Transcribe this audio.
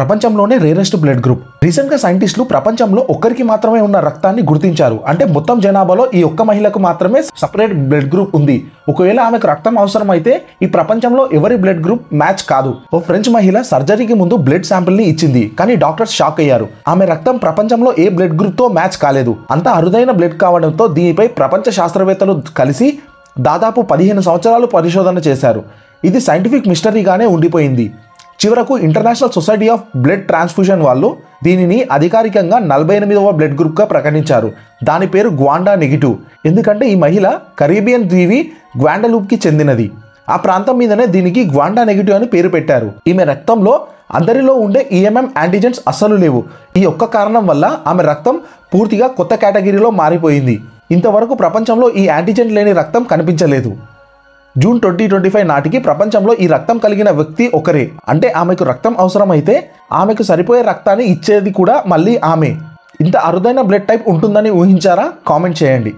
ప్రపంచంలోనే rarest blood group. Recent గా సైంటిస్టులు ప్రపంచంలో ఒక్కరికి మాత్రమే ఉన్న రక్తాన్ని గుర్తించారు. అంటే మొత్తం జనాభాలో ఈ ఒక్క మహిళకు మాత్రమే సపరేట్ బ్లడ్ గ్రూప్ ఉంది. ఒకవేళ ఆమెకు రక్తం అవసరం అయితే ఈ ప్రపంచంలో ఎవరి బ్లడ్ గ్రూప్ మ్యాచ్ కాదు. ఓ ఫ్రెంచ్ మహిళ సర్జరీకి ముందు బ్లడ్ శాంపిల్ ని ఇచ్చింది, కానీ డాక్టర్స్ షాక్ అయ్యారు. ఆమె రక్తం ప్రపంచంలో ఏ బ్లడ్ గ్రూప్ తో మ్యాచ్ కాలేదు. అంత అరుదైన బ్లడ్ కావడంతో దీనిపై ప్రపంచ శాస్త్రవేత్తలు కలిసి దాదాపు 15 సంవత్సరాలు పరిశోధన చేశారు. ఇది సైంటిఫిక్ మిస్టరీగానే ఉండిపోయింది. చివరకు international society of blood transfusion వాళ్ళు దీనిని అధికారికంగా 48వ బ్లడ్ గ్రూప్గా ప్రకటించారు. దాని పేరు గ్వాండా నెగిటివ్. ఎందుకంటే ఈ మహిళ కరీబియన్ దీవి గ్వాండలూప్కి చెందినది. ఆ ప్రాంతం మీదనే దీనికి గ్వాండా నెగిటివ్ అని పేరు పెట్టారు. ఈమె రక్తంలో అందరిలో ఉండే ఈఎంఎం యాంటీజెన్స్ అస్సలు లేవు. ఈ ఒక్క కారణం వల్ల ఆమె రక్తం పూర్తిగా కొత్త కేటగిరీలో మారిపోయింది. ఇంతవరకు ప్రపంచంలో ఈ యాంటీజెన్ లేని రక్తం కనిపించలేదు. జూన్ 2025 నాటికి ప్రపంచంలో ఈ రక్తం కలిగిన వ్యక్తి ఒకరే. అంటే ఆమెకు రక్తం అవసరమైతే ఆమెకు సరిపోయే రక్తాన్ని ఇచ్చేది కూడా మళ్ళీ ఆమె. ఇంత అరుదైన బ్లడ్ టైప్ ఉంటుందని ఊహించారా? కామెంట్ చేయండి.